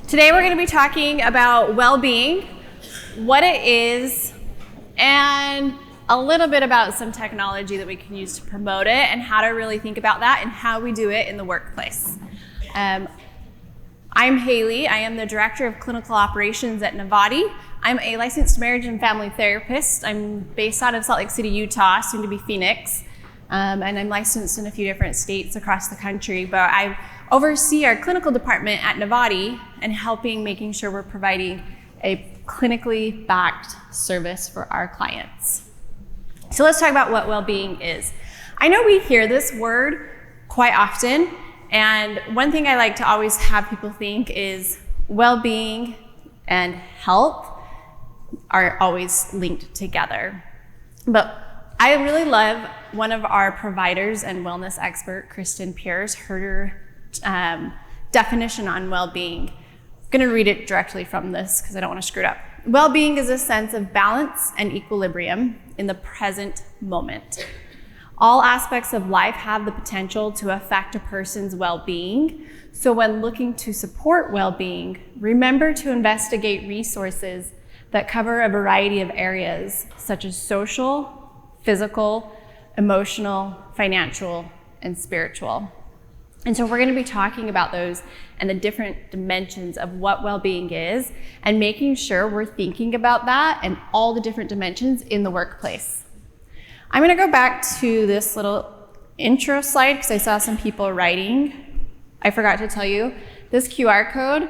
Today we're going to be talking about well-being, what it is, and a little bit about some technology that we can use to promote it and how to really think about that and how we do it in the workplace. I'm Haley. I am the Director of Clinical Operations at Novati. I'm a licensed marriage and family therapist. I'm based out of Salt Lake City, Utah, soon to be Phoenix. And I'm licensed in a few different states across the country, but I oversee our clinical department at Novati and making sure we're providing a clinically backed service for our clients. So let's talk about what well-being is. I know we hear this word quite often, and one thing I like to always have people think is well-being and health are always linked together. But I really love one of our providers and wellness expert, Kristen Pierce, her definition on well-being. I'm going to read it directly from this because I don't want to screw it up. Well-being is a sense of balance and equilibrium in the present moment. All aspects of life have the potential to affect a person's well-being. So when looking to support well-being, remember to investigate resources that cover a variety of areas such as social, physical, emotional, financial, and spiritual. And so we're going to be talking about those and the different dimensions of what well-being is and making sure we're thinking about that and all the different dimensions in the workplace. I'm going to go back to this little intro slide because I saw some people writing. I forgot to tell you, this QR code,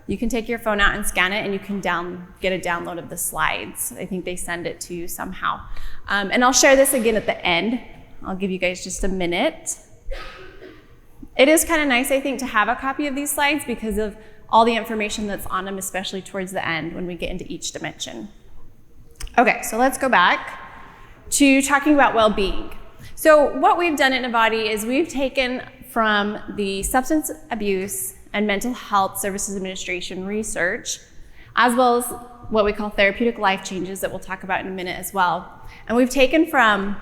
you can take your phone out and scan it and you can get a download of the slides. I think they send it to you somehow. And I'll share this again at the end. I'll give you guys just a minute. It is kind of nice, I think, to have a copy of these slides because of all the information that's on them, especially towards the end when we get into each dimension. Okay, so let's go back to talking about well-being. So what we've done at Novati is we've taken from the Substance Abuse and Mental Health Services Administration research, as well as what we call therapeutic life changes that we'll talk about in a minute as well. And we've taken from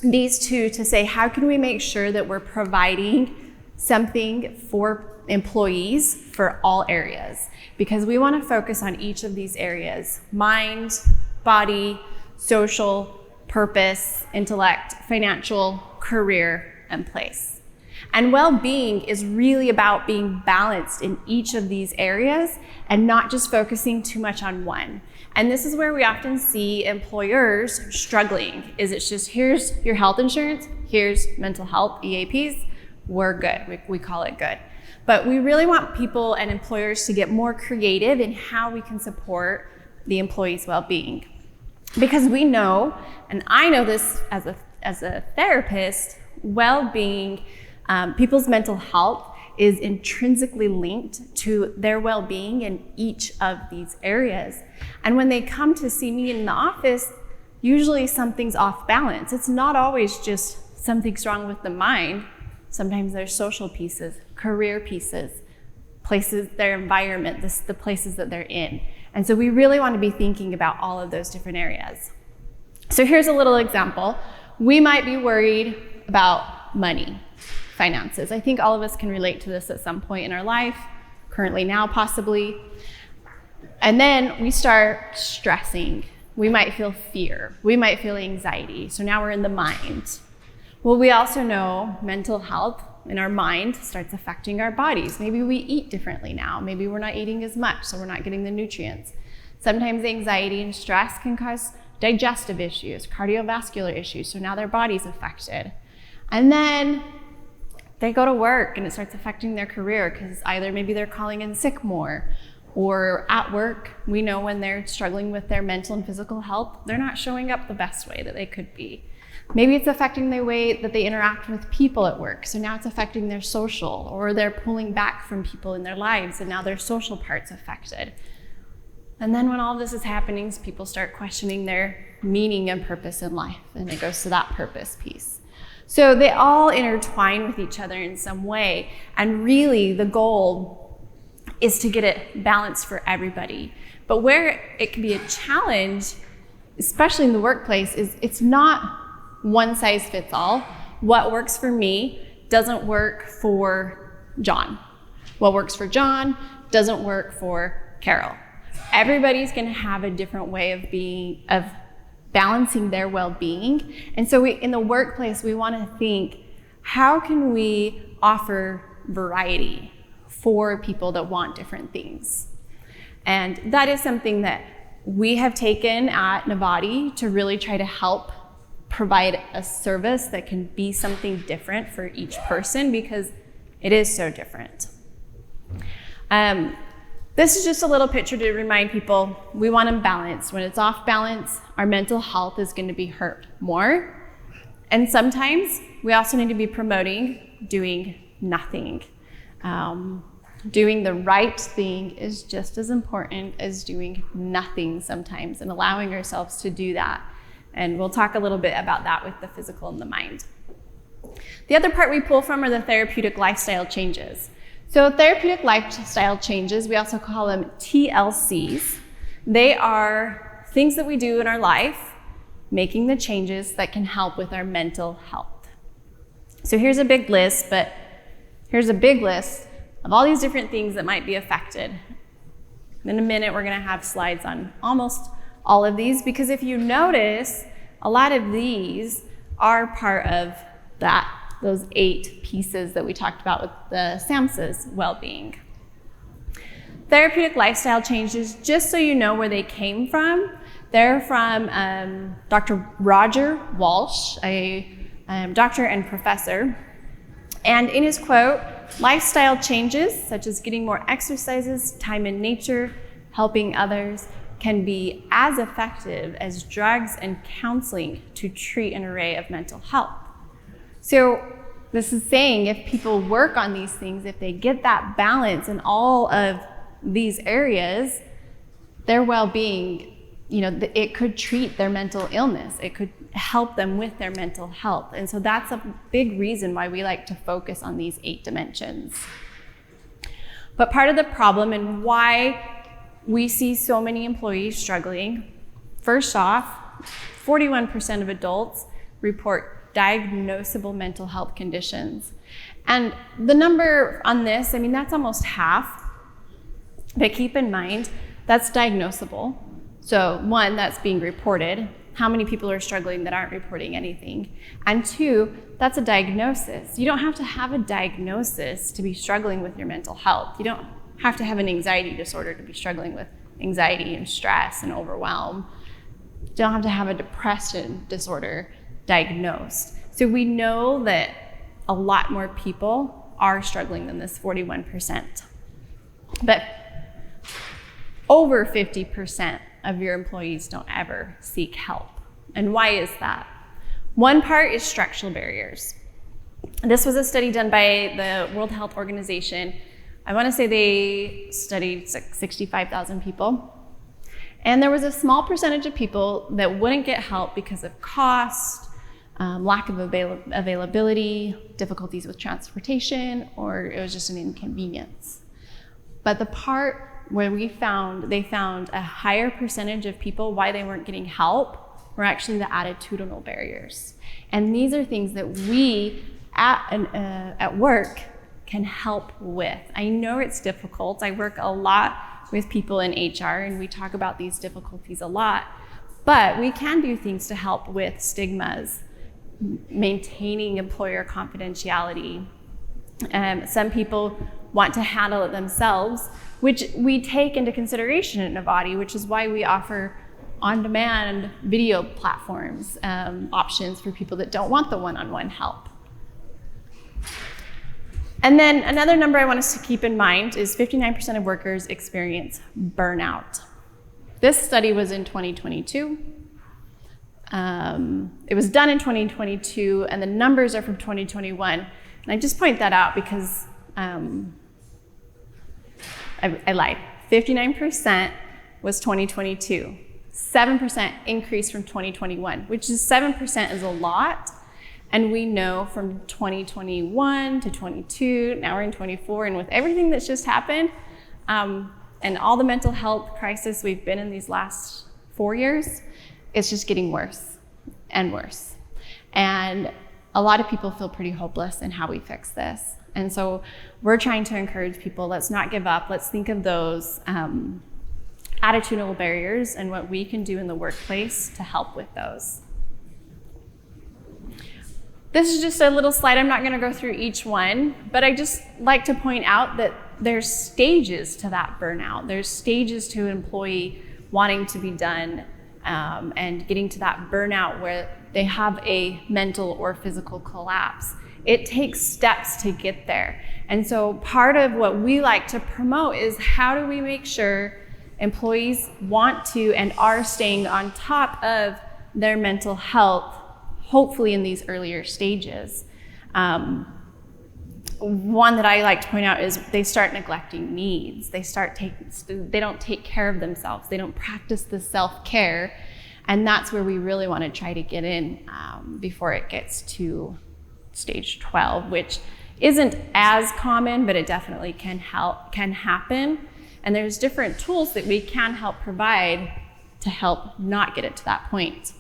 these two to say, how can we make sure that we're providing something for employees for all areas? Because we want to focus on each of these areas: mind, body, social, purpose, intellect, financial, career, and place. And well-being is really about being balanced in each of these areas and not just focusing too much on one. And this is where we often see employers struggling. It's just, here's your health insurance, here's mental health, EAPs, we're good, we call it good. But we really want people and employers to get more creative in how we can support the employees' well-being. Because we know, and I know this as a therapist, well-being, people's mental health is intrinsically linked to their well-being in each of these areas. And when they come to see me in the office, usually something's off balance. It's not always just something's wrong with the mind. Sometimes there's social pieces, career pieces, places, their environment, the places that they're in. And so we really want to be thinking about all of those different areas. So here's a little example. We might be worried about money, finances. I think all of us can relate to this at some point in our life, currently now possibly. And then we start stressing. We might feel fear. We might feel anxiety. So now we're in the mind. Well, we also know mental health in our mind starts affecting our bodies. Maybe we eat differently now. Maybe we're not eating as much, so we're not getting the nutrients. Sometimes anxiety and stress can cause digestive issues, cardiovascular issues, so now their body's affected. And then they go to work and it starts affecting their career because either maybe they're calling in sick more, or at work, we know when they're struggling with their mental and physical health, they're not showing up the best way that they could be. Maybe it's affecting the way that they interact with people at work. So now it's affecting their social, or they're pulling back from people in their lives and now their social part's affected. And then when all this is happening, people start questioning their meaning and purpose in life, and it goes to that purpose piece. So they all intertwine with each other in some way, and really the goal is to get it balanced for everybody. But where it can be a challenge, especially in the workplace, is it's not one size fits all. What works for me doesn't work for John. What works for John doesn't work for Carol. Everybody's going to have a different way of balancing their well-being. And so in the workplace, we want to think, how can we offer variety for people that want different things? And that is something that we have taken at Novati to really try to help provide a service that can be something different for each person, because it is so different. This is just a little picture to remind people we want them balanced. When it's off balance, our mental health is going to be hurt more. And sometimes we also need to be promoting doing nothing. Doing the right thing is just as important as doing nothing sometimes, and allowing ourselves to do that. And we'll talk a little bit about that with the physical and the mind. The other part we pull from are the therapeutic lifestyle changes. So therapeutic lifestyle changes, we also call them TLCs. They are things that we do in our life, making the changes that can help with our mental health. So here's a big list, but here's a big list of all these different things that might be affected. In a minute, we're going to have slides on almost all of these, because if you notice, a lot of these are part of those 8 pieces that we talked about with the SAMHSA's well-being. Therapeutic lifestyle changes, just so you know where they came from, they're from Dr. Roger Walsh, a doctor and professor. And in his quote, lifestyle changes, such as getting more exercises, time in nature, helping others, can be as effective as drugs and counseling to treat an array of mental health. So this is saying if people work on these things, if they get that balance in all of these areas, their well-being, it could treat their mental illness. It could help them with their mental health. And so that's a big reason why we like to focus on these 8 dimensions. But part of the problem and why we see so many employees struggling, first off, 41% of adults report diagnosable mental health conditions. And the number on this, that's almost half. But keep in mind, that's diagnosable. So 1, that's being reported. How many people are struggling that aren't reporting anything? And 2, that's a diagnosis. You don't have to have a diagnosis to be struggling with your mental health. You don't have to have an anxiety disorder to be struggling with anxiety and stress and overwhelm. You don't have to have a depression disorder diagnosed. So we know that a lot more people are struggling than this 41%. But over 50% of your employees don't ever seek help. And why is that? One part is structural barriers. This was a study done by the World Health Organization. I want to say they studied 65,000 people. And there was a small percentage of people that wouldn't get help because of cost, lack of availability, difficulties with transportation, or it was just an inconvenience. But the part where they found a higher percentage of people why they weren't getting help were actually the attitudinal barriers. And these are things that we at work can help with. I know it's difficult. I work a lot with people in HR, and we talk about these difficulties a lot, but we can do things to help with stigmas, maintaining employer confidentiality. Some people want to handle it themselves, which we take into consideration at Novati, which is why we offer on-demand video platforms, options for people that don't want the one-on-one help. And then another number I want us to keep in mind is 59% of workers experience burnout. This study was in 2022. It was done in 2022, and the numbers are from 2021. And I just point that out because I lied. 59% was 2022. 7% increase from 2021, which is 7% is a lot. And we know from 2021 to 22, now we're in 24, and with everything that's just happened, and all the mental health crisis we've been in these last 4 years, it's just getting worse and worse. And a lot of people feel pretty hopeless in how we fix this. And so we're trying to encourage people, let's not give up. Let's think of those attitudinal barriers and what we can do in the workplace to help with those. This is just a little slide. I'm not going to go through each one, but I just like to point out that there's stages to that burnout. There's stages to an employee wanting to be done and getting to that burnout where they have a mental or physical collapse. It takes steps to get there. And so part of what we like to promote is how do we make sure employees want to and are staying on top of their mental health, hopefully in these earlier stages. One that I like to point out is they start neglecting needs. They don't take care of themselves. They don't practice the self-care. And that's where we really want to try to get in before it gets to stage 12, which isn't as common, but it definitely can happen. And there's different tools that we can help provide to help not get it to that point.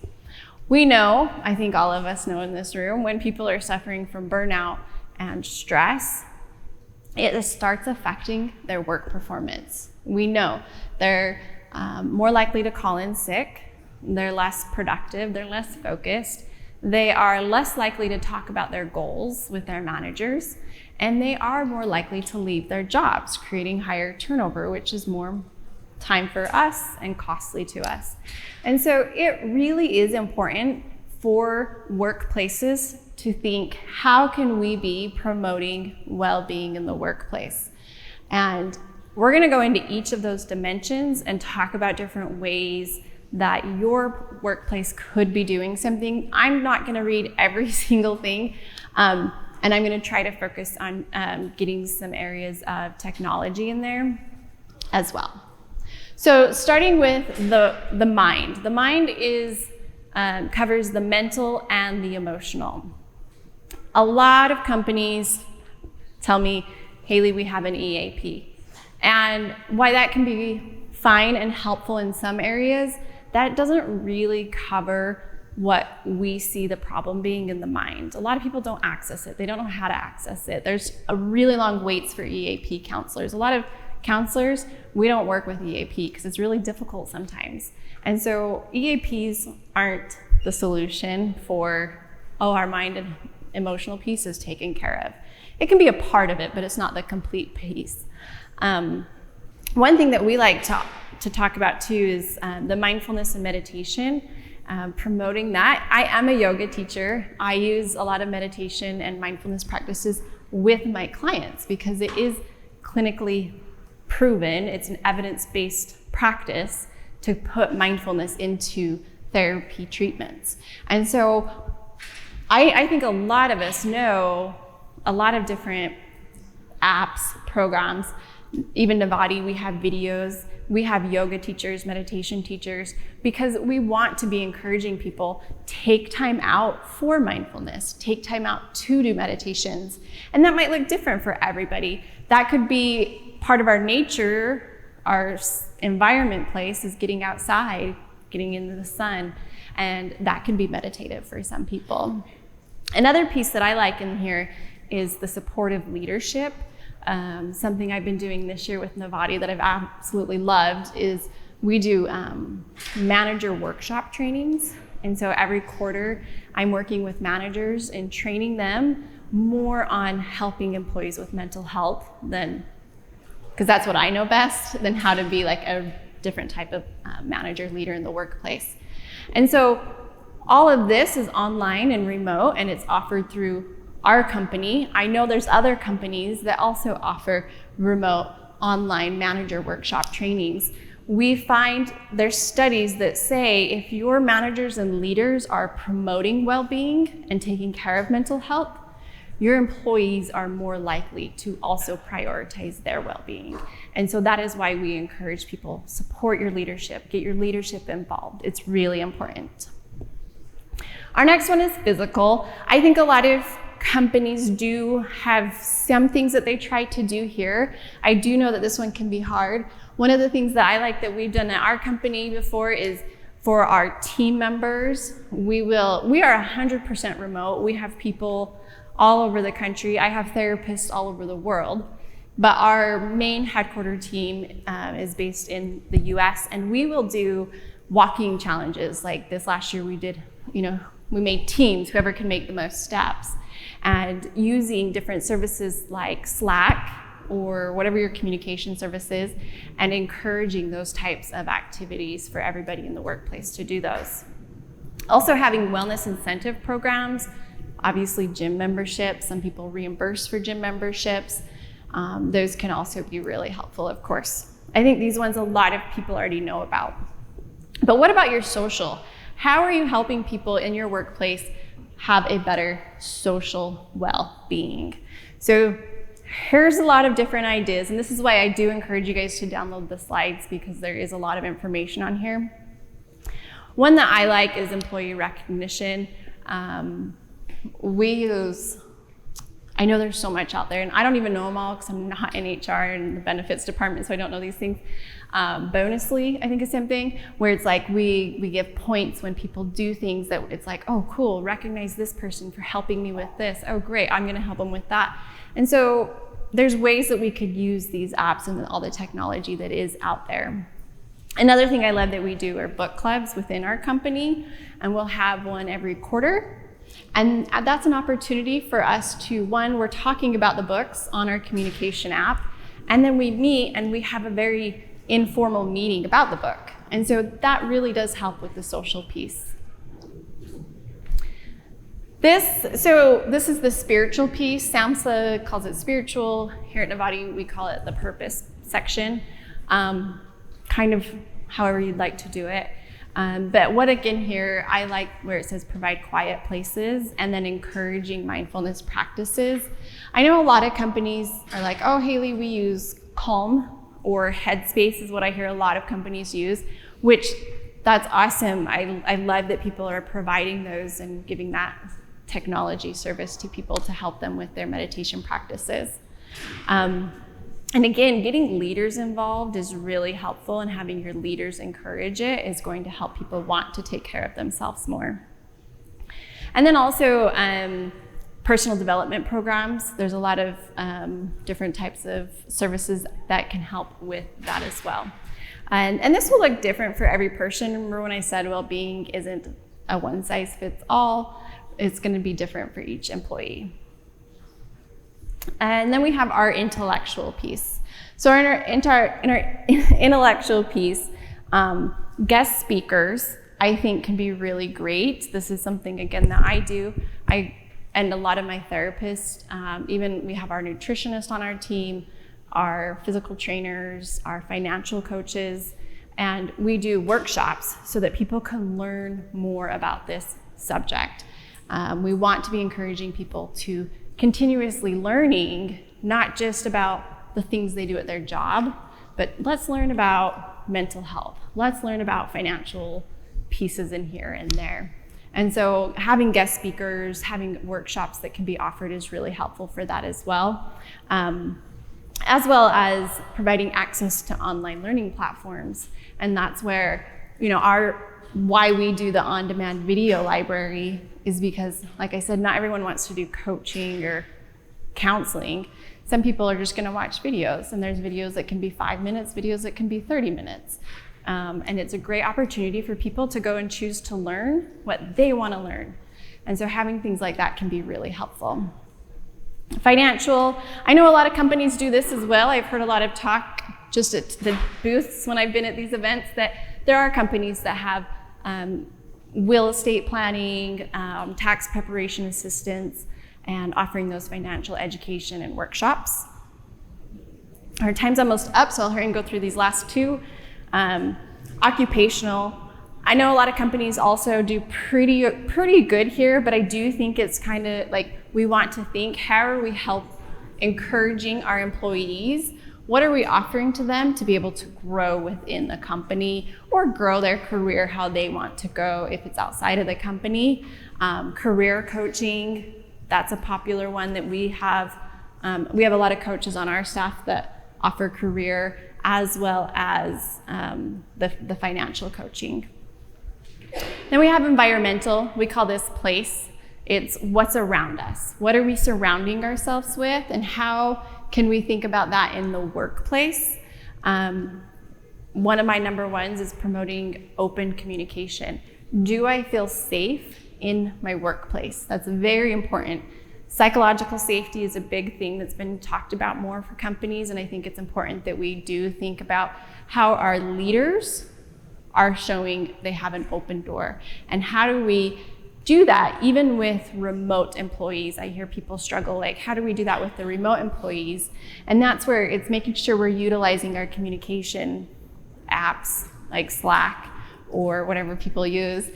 We know, I think all of us know in this room, when people are suffering from burnout and stress, it starts affecting their work performance. We know they're more likely to call in sick, they're less productive, they're less focused, they are less likely to talk about their goals with their managers, and they are more likely to leave their jobs, creating higher turnover, which is more time for us and costly to us. And so it really is important for workplaces to think, how can we be promoting well-being in the workplace? And we're going to go into each of those dimensions and talk about different ways that your workplace could be doing something. I'm not going to read every single thing, and I'm going to try to focus on getting some areas of technology in there as well. So starting with the mind. The mind covers the mental and the emotional. A lot of companies tell me, Haley, we have an EAP. And while that can be fine and helpful in some areas, that doesn't really cover what we see the problem being in the mind. A lot of people don't access it. They don't know how to access it. There's a really long waits for EAP counselors. A lot of counselors, we don't work with EAP because it's really difficult sometimes. And so EAPs aren't the solution for, our mind and emotional piece is taken care of. It can be a part of it, but it's not the complete piece. One thing that we like to talk about too is the mindfulness and meditation, promoting that. I am a yoga teacher. I use a lot of meditation and mindfulness practices with my clients because it is clinically proven. It's an evidence-based practice to put mindfulness into therapy treatments. And so I think a lot of us know a lot of different apps, programs. Even Navati, we have videos, we have yoga teachers, meditation teachers, because we want to be encouraging people, take time out for mindfulness, take time out to do meditations. And that might look different for everybody. That could be part of our nature, our environment place is getting outside, getting into the sun, and that can be meditative for some people. Another piece that I like in here is the supportive leadership. Something I've been doing this year with Navati that I've absolutely loved is we do manager workshop trainings. And so every quarter I'm working with managers and training them more on helping employees with mental health because that's what I know best, than how to be like a different type of manager leader in the workplace. And so all of this is online and remote, and it's offered through our company. I know there's other companies that also offer remote online manager workshop trainings. We find there's studies that say if your managers and leaders are promoting well-being and taking care of mental health, your employees are more likely to also prioritize their well-being. And so that is why we encourage people, support your leadership, get your leadership involved. It's really important. Our next one is physical. I think a lot of companies do have some things that they try to do here. I do know that this one can be hard. One of the things that I like that we've done at our company before is For our team members, we are 100% remote. We have people all over the country. I have therapists all over the world, but our main headquarter team is based in the US, and we will do walking challenges. Like this last year we did, we made teams, whoever can make the most steps, and using different services like Slack or whatever your communication service is, and encouraging those types of activities for everybody in the workplace to do those. Also having wellness incentive programs, obviously gym memberships, some people reimburse for gym memberships. Those can also be really helpful, of course. I think these ones a lot of people already know about. But what about your social? How are you helping people in your workplace have a better social well-being? So here's a lot of different ideas, and this is why I do encourage you guys to download the slides, because there is a lot of information on here. One that I like is employee recognition. I know there's so much out there, and I don't even know them all because I'm not in HR and the benefits department, so I don't know these things. Bonusly, I think is something where it's like we give points when people do things that it's like, oh cool, recognize this person for helping me with this. Oh great, I'm gonna help them with that. And so there's ways that we could use these apps and all the technology that is out there. Another thing I love that we do are book clubs within our company, and we'll have one every quarter. And that's an opportunity for us to, one, we're talking about the books on our communication app, and then we meet and we have a very informal meeting about the book. And so that really does help with the social piece. This is the spiritual piece. SAMHSA calls it spiritual. Here at Novati, we call it the purpose section. Kind of however you'd like to do it. But what again here, I like where it says provide quiet places and then encouraging mindfulness practices. I know a lot of companies are like, oh, Haley, we use Calm or Headspace is what I hear a lot of companies use, which that's awesome. I love that people are providing those and giving that technology service to people to help them with their meditation practices. And again, getting leaders involved is really helpful, and having your leaders encourage it is going to help people want to take care of themselves more. And then also personal development programs. There's a lot of different types of services that can help with that as well. And this will look different for every person. Remember when I said well-being isn't a one-size-fits-all, it's going to be different for each employee. And then we have our intellectual piece. So in our intellectual piece, guest speakers, I think, can be really great. This is something, again, that I do. And a lot of my therapists, even we have our nutritionist on our team, our physical trainers, our financial coaches, and we do workshops so that people can learn more about this subject. We want to be encouraging people to continuously learning, not just about the things they do at their job, but let's learn about mental health. Let's learn about financial pieces in here and there. And so having guest speakers, having workshops that can be offered is really helpful for that as well as providing access to online learning platforms. And that's where, why we do the on-demand video library is because, like I said, not everyone wants to do coaching or counseling. Some people are just going to watch videos, and there's videos that can be 5 minutes, videos that can be 30 minutes. And it's a great opportunity for people to go and choose to learn what they want to learn. And so having things like that can be really helpful. Financial, I know a lot of companies do this as well. I've heard a lot of talk just at the booths when I've been at these events that there are companies that have real estate planning, tax preparation assistance, and offering those financial education and workshops. Our time's almost up, so I'll hurry and go through these last two. Occupational, I know a lot of companies also do pretty good here, but I do think it's kind of like we want to think, how are we encouraging our employees? What are we offering to them to be able to grow within the company or grow their career how they want to go if it's outside of the company? Career coaching, that's a popular one that we have. We have a lot of coaches on our staff that offer career as well as the financial coaching. Then we have environmental. We call this place. It's what's around us. What are we surrounding ourselves with, and how can we think about that in the workplace? One of my number ones is promoting open communication. Do I feel safe in my workplace? That's very important. Psychological safety is a big thing that's been talked about more for companies, and I think it's important that we do think about how our leaders are showing they have an open door, and how do we do that even with remote employees. I hear people struggle, like, how do we do that with the remote employees? And that's where it's making sure we're utilizing our communication apps like Slack or whatever people use,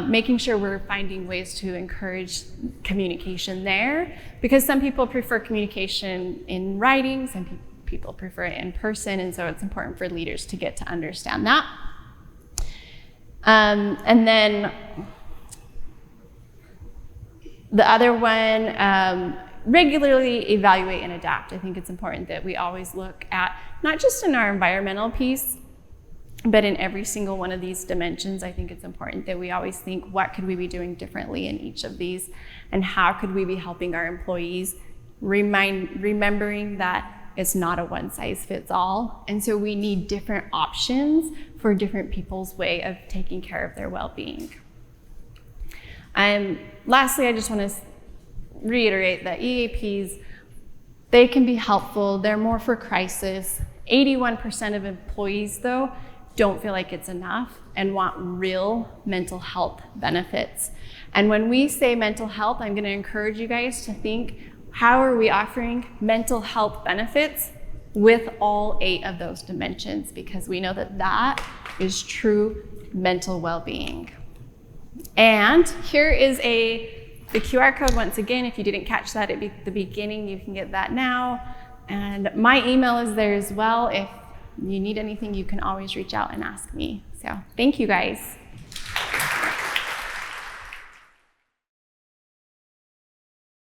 making sure we're finding ways to encourage communication there, because some people prefer communication in writing, some people prefer it in person, and so it's important for leaders to get to understand that. And then the other one, regularly evaluate and adapt. I think it's important that we always look at, not just in our environmental piece, but in every single one of these dimensions. I think it's important that we always think, what could we be doing differently in each of these, and how could we be helping our employees, remembering that it's not a one size fits all. And so we need different options for different people's way of taking care of their well-being. Lastly, I just want to reiterate that EAPs, they can be helpful. They're more for crisis. 81% of employees, though, don't feel like it's enough and want real mental health benefits. And when we say mental health, I'm going to encourage you guys to think, how are we offering mental health benefits with all 8 of those dimensions? Because we know that that is true mental well-being. And here is the QR code once again. If you didn't catch that at the beginning, you can get that now. And my email is there as well. If you need anything, you can always reach out and ask me. So thank you guys.